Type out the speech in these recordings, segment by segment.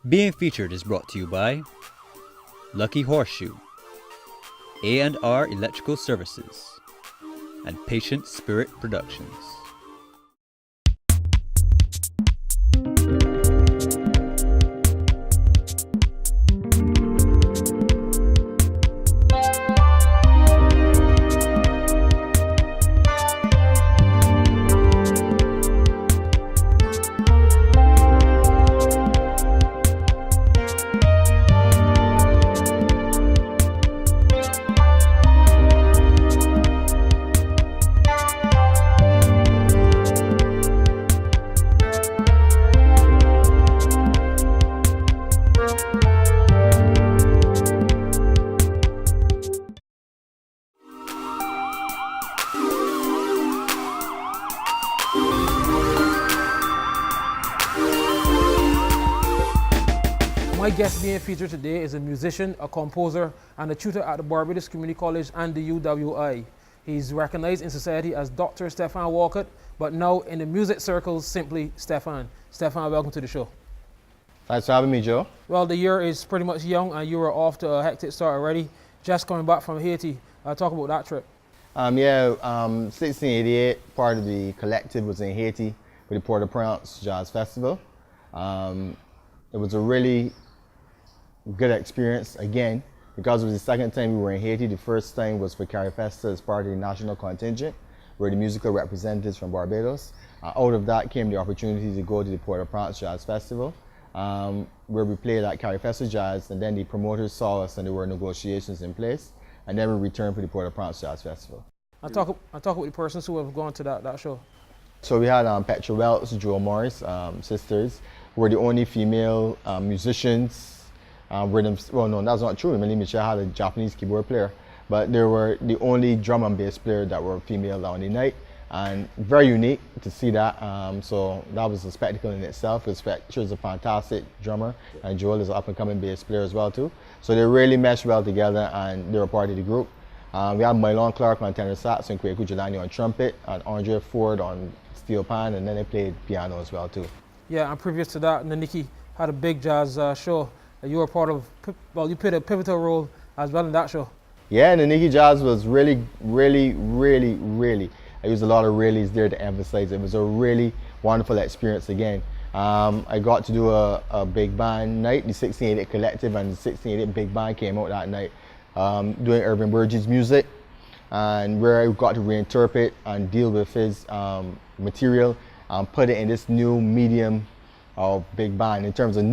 Being featured is brought to you by Lucky Horseshoe, A&R Electrical Services, and Patient Spirit Productions. My guest being featured today is a musician, a composer, and a tutor at the Barbados Community College and the UWI. He's recognized in society as Dr. Stefan Walcott, but now in the music circles, simply Stefan. Stefan, welcome to the show. Thanks for having me, Joe. Well, the year is pretty much young, and you were off to a hectic start already, just coming back from Haiti. Talk about that trip. 1688, part of the collective was in Haiti with the Port-au-Prince Jazz Festival. It was a really good experience, again, because it was the second time we were in Haiti. The first time was for Carifesta as part of the national contingent, where the musical representatives from Barbados. Out of that came the opportunity to go to the Port-au-Prince Jazz Festival, where we played at Carifesta Jazz, and then the promoters saw us and there were negotiations in place, and then we returned for the Port-au-Prince Jazz Festival. I talk with the persons who have gone to that show. So we had Petra Wells, Joe Morris, sisters, who were the only female musicians. Well, no, that's not true. Melanie Michelle had a Japanese keyboard player, but they were the only drum and bass player that were female on the night, and very unique to see that. So that was a spectacle in itself. She was a fantastic drummer, and Joel is an up-and-coming bass player as well too. So they really meshed well together, and they were part of the group. We had Mylon Clark on tenor sax, and Kweku Jelani on trumpet, and Andre Ford on steel pan, and then they played piano as well too. Yeah, and previous to that, Naniki had a big jazz show. You were part of, well, you played a pivotal role as well in that show. Yeah, and the Nikki Jazz was really, I used a lot of reallys there to emphasize it. It was a really wonderful experience again. I got to do a big band night. The 1688 Collective and the 1688 Big Band came out that night doing Irving Burgess music, and where I got to reinterpret and deal with his material and put it in this new medium of big band in terms of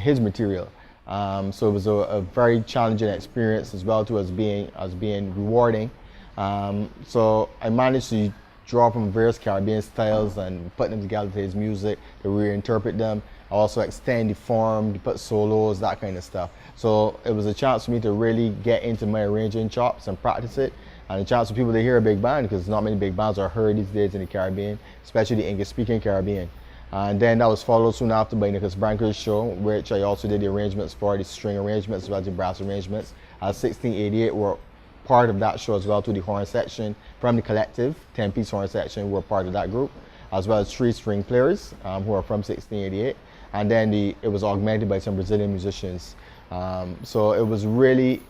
his material. So it was a very challenging experience as well too, as being rewarding. So I managed to draw from various Caribbean styles and put them together to his music, to reinterpret them, also extend the form, to put solos, that kind of stuff. So it was a chance for me to really get into my arranging chops and practice it, and a chance for people to hear a big band, because not many big bands are heard these days in the Caribbean, especially the English-speaking Caribbean. And then that was followed soon after by Nicholas Branker's show, which I also did the arrangements for, the string arrangements as well as the brass arrangements. 1688 were part of that show as well too. The horn section from the collective, 10-piece horn section, were part of that group, as well as 3 string players who are from 1688. And then it was augmented by some Brazilian musicians. So it was really,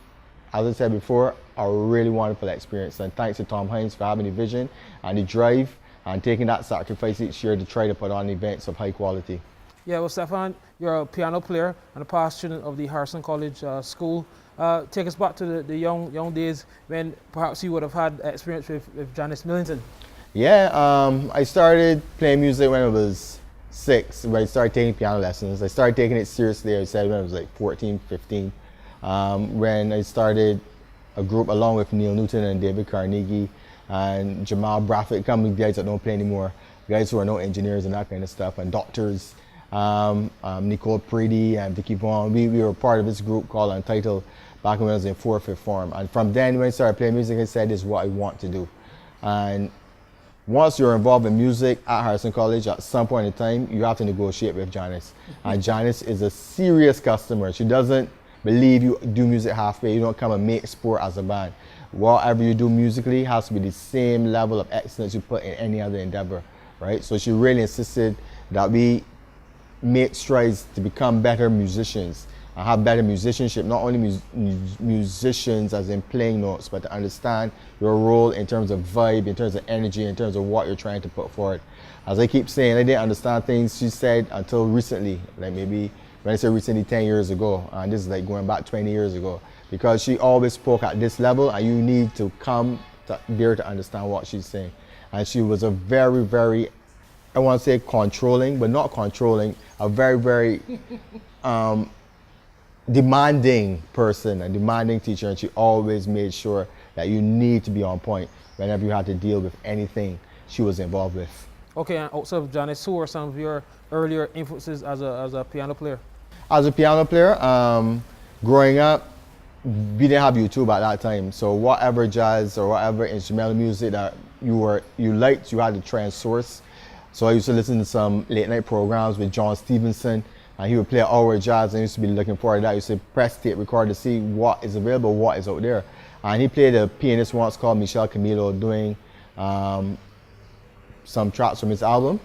as I said before, a really wonderful experience. And thanks to Tom Hines for having the vision and the drive and taking that sacrifice each year to try to put on events of high quality. Yeah, well, Stefan, you're a piano player and a past student of the Harrison College School. Take us back to the young days when perhaps you would have had experience with Janice Millington. Yeah, I started playing music when I was 6, when I started taking piano lessons. I started taking it seriously, I said, when I was like 14, 15, when I started a group along with Neil Newton and David Carnegie and Jamal Braffett, coming guys that don't play anymore, guys who are no engineers and that kind of stuff, and doctors, Nicole Preedy and Vicky Vaughn. We were part of this group called Untitled back when I was in 4th or 5th form. And from then, when I started playing music, I said, this is what I want to do. And once you're involved in music at Harrison College, at some point in time, you have to negotiate with Janice. And Janice is a serious customer. She doesn't believe you do music halfway. You don't come and make sport as a band. Whatever you do musically has to be the same level of excellence you put in any other endeavor, right? So she really insisted that we make strides to become better musicians and have better musicianship, not only musicians as in playing notes, but to understand your role in terms of vibe, in terms of energy, in terms of what you're trying to put forward. As I keep saying, I didn't understand things she said until recently, like maybe when I say recently 10 years ago, and this is like going back 20 years ago, because she always spoke at this level and you need to come there to understand what she's saying. And she was a very, very, I want to say controlling, but not controlling, a very, very demanding person, a demanding teacher, and she always made sure that you need to be on point whenever you had to deal with anything she was involved with. Okay, and outside of Janice, who were some of your earlier influences as a piano player? As a piano player, growing up, we didn't have YouTube at that time, so whatever jazz or whatever instrumental music that you liked, you had to try and source. So I used to listen to some late night programs with John Stevenson, and he would play our jazz, and I used to be looking forward to that. I used to press tape record to see what is available, what is out there. And he played a pianist once called Michel Camilo doing some tracks from his album.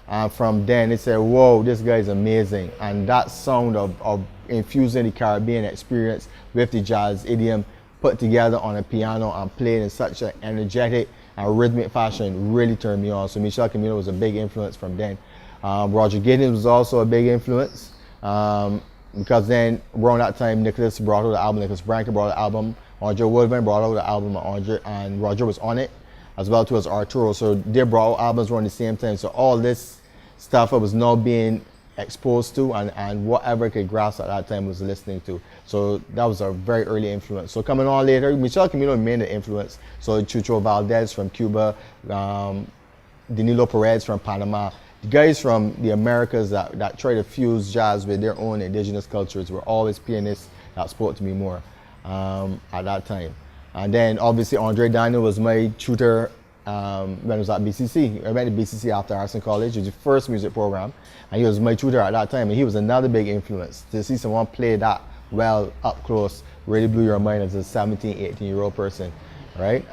And from then they said, whoa, this guy is amazing. And that sound of infusing the Caribbean experience with the jazz idiom put together on a piano and played in such an energetic and rhythmic fashion really turned me on. So Michel Camilo was a big influence from then. Roger Giddens was also a big influence because then around that time Nicholas brought out the album, Nicholas Branca brought out the album, Andre Woodman brought out the album, and Roger was on it, as well too as Arturo. So they brought out albums around the same time. So all this stuff I was now being exposed to, and whatever I could grasp at that time was listening to. So that was a very early influence. So coming on later, Michel Camilo remained an influence. So Chucho Valdez from Cuba, Danilo Perez from Panama, the guys from the Americas that try to fuse jazz with their own indigenous cultures were always pianists that spoke to me more at that time. And then obviously Andre Daniel was my tutor when I was at BCC. I went to BCC after Harrison College. It was the first music program, and he was my tutor at that time, and he was another big influence. To see someone play that well up close really blew your mind as a 17, 18-year-old person, right?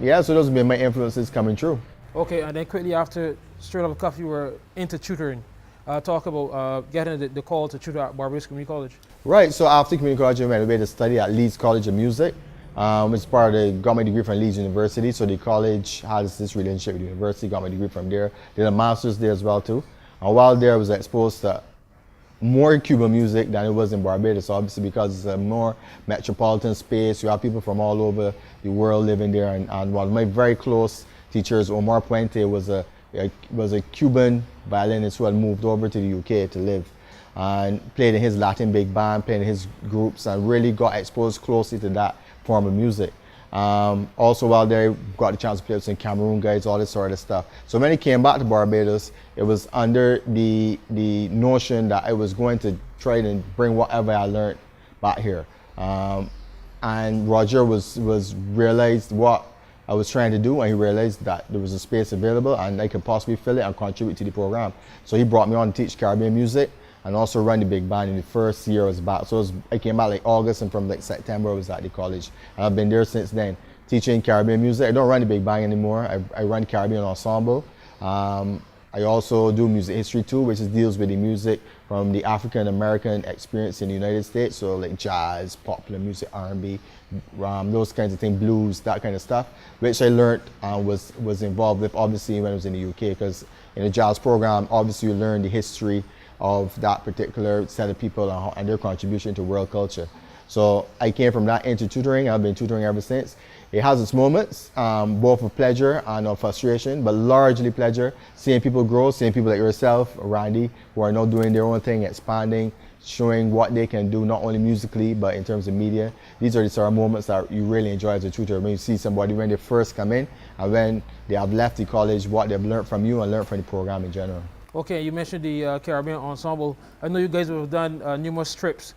Yeah, so those have been my influences coming true. Okay, and then quickly after, straight off the cuff, you were into tutoring. Talk about getting the call to tutor at Barbados Community College. Right, so after community college, I went away to study at Leeds College of Music. It's part of got my degree from Leeds University, so the college has this relationship with the university, got my degree from there. Did a master's there as well too. And while there I was exposed to more Cuban music than it was in Barbados, obviously because it's a more metropolitan space. You have people from all over the world living there, and one of my very close teachers, Omar Puente, was a Cuban violinist who had moved over to the UK to live, and played in his Latin big band, played in his groups, and really got exposed closely to that form of music. Also while there, got the chance to play with some Cameroon guys, all this sort of stuff. So when I came back to Barbados, it was under the notion that I was going to try to bring whatever I learned back here. And Roger realized what I was trying to do, and he realized that there was a space available and I could possibly fill it and contribute to the program. So he brought me on to teach Caribbean music and also run the big band in the first year I was back. So I came back like August, and from like September I was at the college. And I've been there since then, teaching Caribbean music. I don't run the big band anymore. I run Caribbean ensemble. I also do music history too, which deals with the music from the African American experience in the United States. So like jazz, popular music, R&B, those kinds of things, blues, that kind of stuff, which I learned and was involved with obviously when I was in the UK, because in the jazz program, obviously you learn the history of that particular set of people and their contribution to world culture. So I came from that into tutoring. I've been tutoring ever since. It has its moments, both of pleasure and of frustration, but largely pleasure. Seeing people grow, seeing people like yourself, Randy, who are now doing their own thing, expanding, showing what they can do, not only musically, but in terms of media. These are the sort of moments that you really enjoy as a tutor, when you see somebody when they first come in and when they have left the college, what they've learned from you and learned from the program in general. Okay, you mentioned the Caribbean Ensemble. I know you guys have done numerous trips.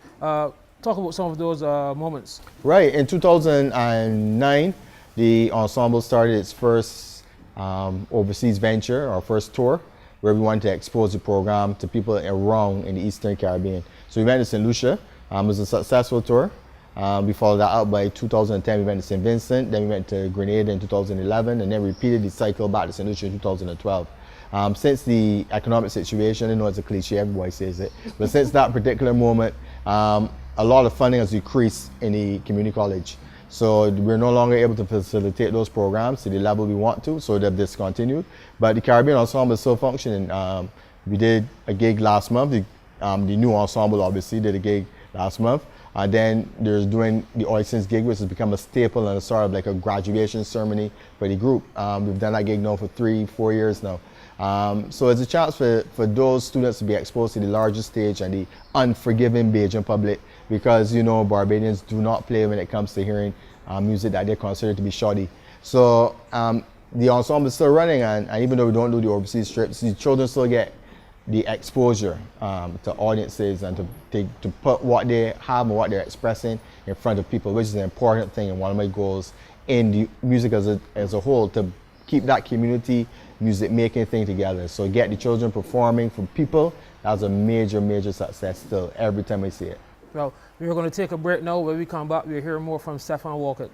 Talk about some of those moments. Right, in 2009, the ensemble started its first overseas venture, our first tour, where we wanted to expose the program to people around in the Eastern Caribbean. So we went to St. Lucia. It was a successful tour. We followed that up by 2010, we went to St. Vincent, then we went to Grenada in 2011, and then repeated the cycle back to St. Lucia in 2012. Since the economic situation, I know it's a cliche, everybody says it, but since that particular moment, a lot of funding has decreased in the community college. So we're no longer able to facilitate those programs to the level we want to, so they've discontinued. But the Caribbean Ensemble is still functioning. We did a gig last month. The new ensemble obviously did a gig last month. And then there's doing the Oysons gig, which has become a staple and a sort of like a graduation ceremony for the group. We've done that gig now for 3-4 years now. So it's a chance for those students to be exposed to the larger stage and the unforgiving Bajan public, because you know Barbadians do not play when it comes to hearing music that they consider to be shoddy. So the ensemble is still running, and even though we don't do the overseas trips, the children still get the exposure to audiences and to put what they have and what they're expressing in front of people, which is an important thing and one of my goals in the music as a whole, to keep that community music making thing together. So get the children performing for people, that's a major, major success still every time I see it. Well, we're going to take a break now. When we come back, we'll hear more from Stefan Walcott.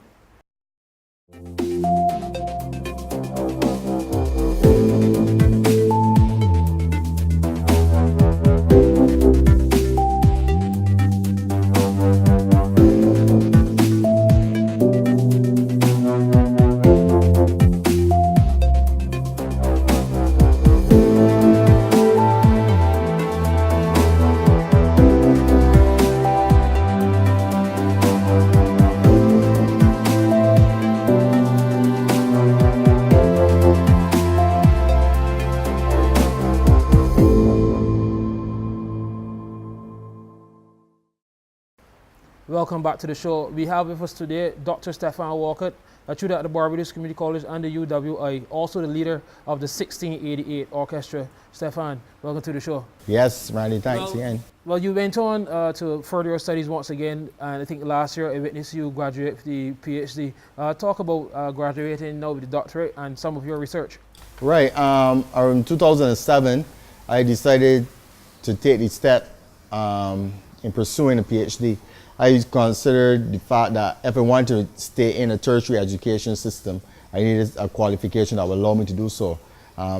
Welcome back to the show. We have with us today Dr. Stefan Walcott, a tutor at the Barbados Community College and the UWI, also the leader of the 1688 Orchestra. Stefan, welcome to the show. Yes, Randy, thanks again. Well, you went on to further your studies once again, and I think last year I witnessed you graduate with the PhD. Talk about graduating now with the doctorate and some of your research. Right, around 2007, I decided to take the step in pursuing a PhD. I considered the fact that if I wanted to stay in a tertiary education system, I needed a qualification that would allow me to do so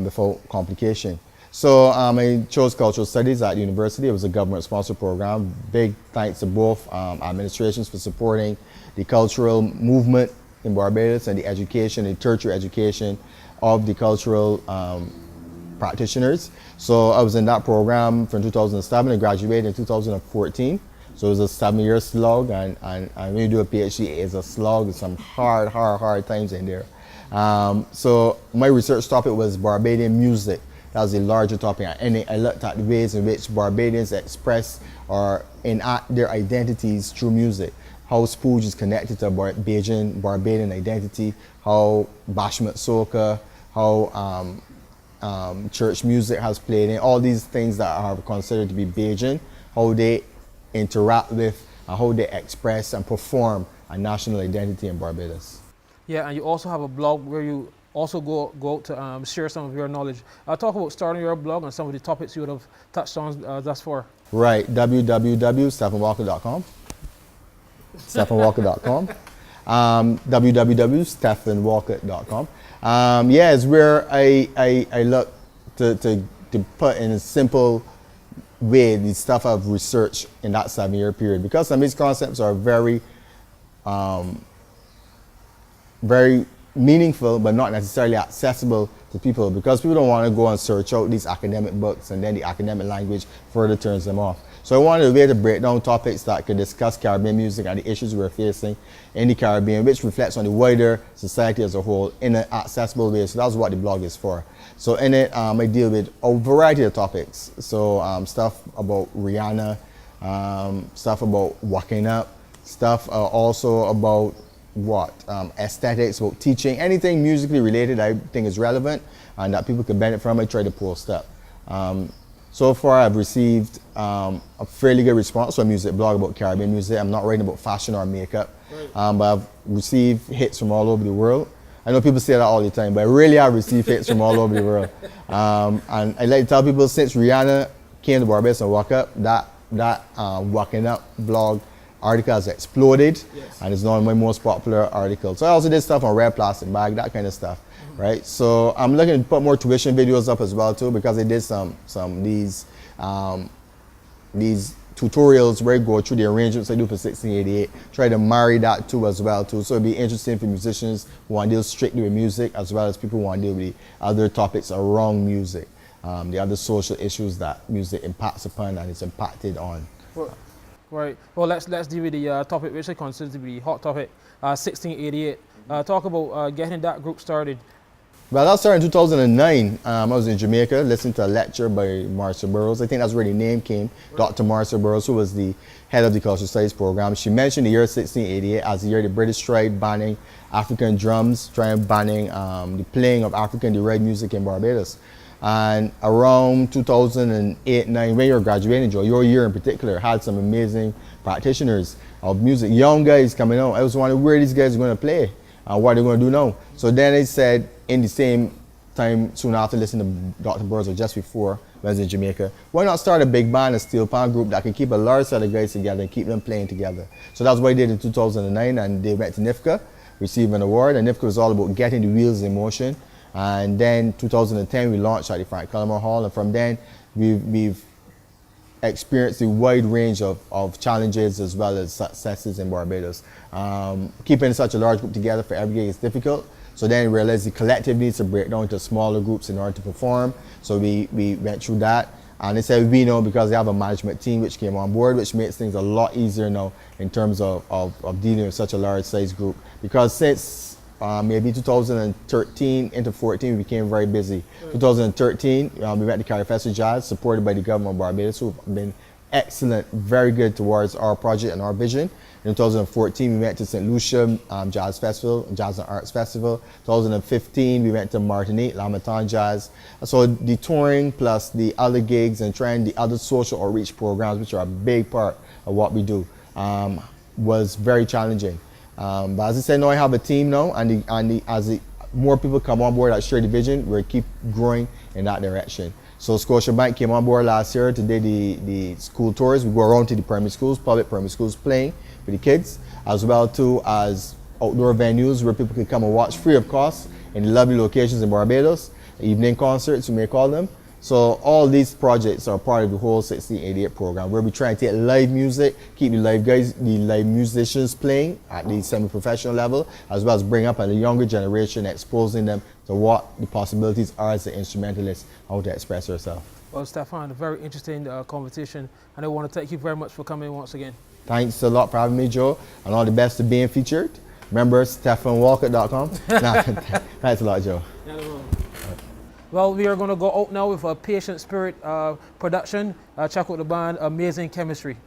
before complication. So I chose cultural studies at the university. It was a government-sponsored program. Big thanks to both administrations for supporting the cultural movement in Barbados and the education, the tertiary education of the cultural practitioners. So I was in that program from 2007 and graduated in 2014. So it was a 7-year slog, and when you do a PhD, it's a slog. There's some hard times in there. So my research topic was Barbadian music. That was a larger topic, and I looked at the ways in which Barbadians express or enact their identities through music. How Spooge is connected to Barbadian identity, how Bashment Soca, how church music has played in, all these things that are considered to be Bajan, how they interact with and how they express and perform a national identity in Barbados. Yeah, and you also have a blog where you also go out to share some of your knowledge. Talk about starting your blog and some of the topics you would have touched on thus far. Right, www.stefanwalcott.com. stefanwalcott.com. www.stefanwalcott.com. Yeah, it's where I look to put in a simple way the stuff I've researched in that 7-year period, because some of these concepts are very very meaningful but not necessarily accessible to people, because people don't want to go and search out these academic books and then the academic language further turns them off. So I wanted a way to break down topics that could discuss Caribbean music and the issues we're facing in the Caribbean, which reflects on the wider society as a whole in an accessible way. So that's what the blog is for. So in it, I deal with a variety of topics. So stuff about Rihanna, stuff about walking up, stuff also about aesthetics, about teaching, anything musically related I think is relevant and that people can benefit from. I try to post up. So far I've received a fairly good response to a music blog about Caribbean music. I'm not writing about fashion or makeup, but I've received hits from all over the world. I know people say that all the time, but I really have received hits from all over the world. And I like to tell people, since Rihanna came to Barbados and Walk Up, that Walking Up blog article has exploded, Yes. and it's now my most popular article. So I also did stuff on red plastic bag, that kind of stuff, right? So I'm looking to put more tuition videos up as well too, because I did some these tutorials where I go through the arrangements I do for 1688, try to marry that too as well too. So it'd be interesting for musicians who want to deal strictly with music, as well as people who want to deal with the other topics around music, the other social issues that music impacts upon and is impacted on. Right. Well, let's deal with the topic which I consider to be the hot topic, 1688. Talk about getting that group started. Well, that started in 2009. I was in Jamaica listening to a lecture by Marcia Burroughs. I think that's where the name came, Dr. Marcia Burroughs, who was the head of the Cultural Studies program. She mentioned the year 1688 as the year the British tried banning African drums, tried banning the playing of African-derived music in Barbados. And around 2008-9, when you were graduating, Joe, your year in particular had some amazing practitioners of music, young guys coming out. I was wondering where these guys are going to play and what they're going to do now. So then they said, in the same time, soon after listening to Dr. Burroughs, or just before, when I was in Jamaica, why not start a big band, a steel pan group that can keep a large set of guys together and keep them playing together? So that's what I did in 2009, and they went to NIFCA, received an award, and NIFCA was all about getting the wheels in motion. And then 2010, we launched at the Frank Cullimore Hall, and from then, we've experienced a wide range of challenges as well as successes in Barbados. Keeping such a large group together for every gig is difficult. So then we realized the collective needs to break down into smaller groups in order to perform. So we went through that. And they said we know because they have a management team which came on board, which makes things a lot easier now in terms of dealing with such a large size group. Because since maybe 2013 into 14, we became very busy. 2013, we went to Carry Festival Jazz, supported by the government of Barbados, who have been excellent, very good towards our project and our vision. In 2014, we went to St. Lucia Jazz Festival, Jazz and Arts Festival. 2015, we went to Martinique, La Matin Jazz. So the touring plus the other gigs and trying the other social outreach programs, which are a big part of what we do, was very challenging. But as I said, now I have a team now, and as more people come on board that share the vision, we'll keep growing in that direction. So Scotiabank came on board last year to do the school tours. We go around to the primary schools, public primary schools, playing with the kids, as well too as outdoor venues where people can come and watch free of cost in lovely locations in Barbados, evening concerts, you may call them. So all these projects are part of the whole 1688 program, where we try and take live music, keep the live guys, the live musicians playing at the semi-professional level, as well as bring up a younger generation, exposing them to what the possibilities are as an instrumentalist, how to express yourself. Well, Stefan, a very interesting conversation, and I want to thank you very much for coming once again. Thanks a lot for having me, Joe, and all the best to being featured. Remember, StefanWalcott.com. Thanks a lot, Joe. Well, we are going to go out now with a Patient Spirit production. Check out the band, Amazing Chemistry.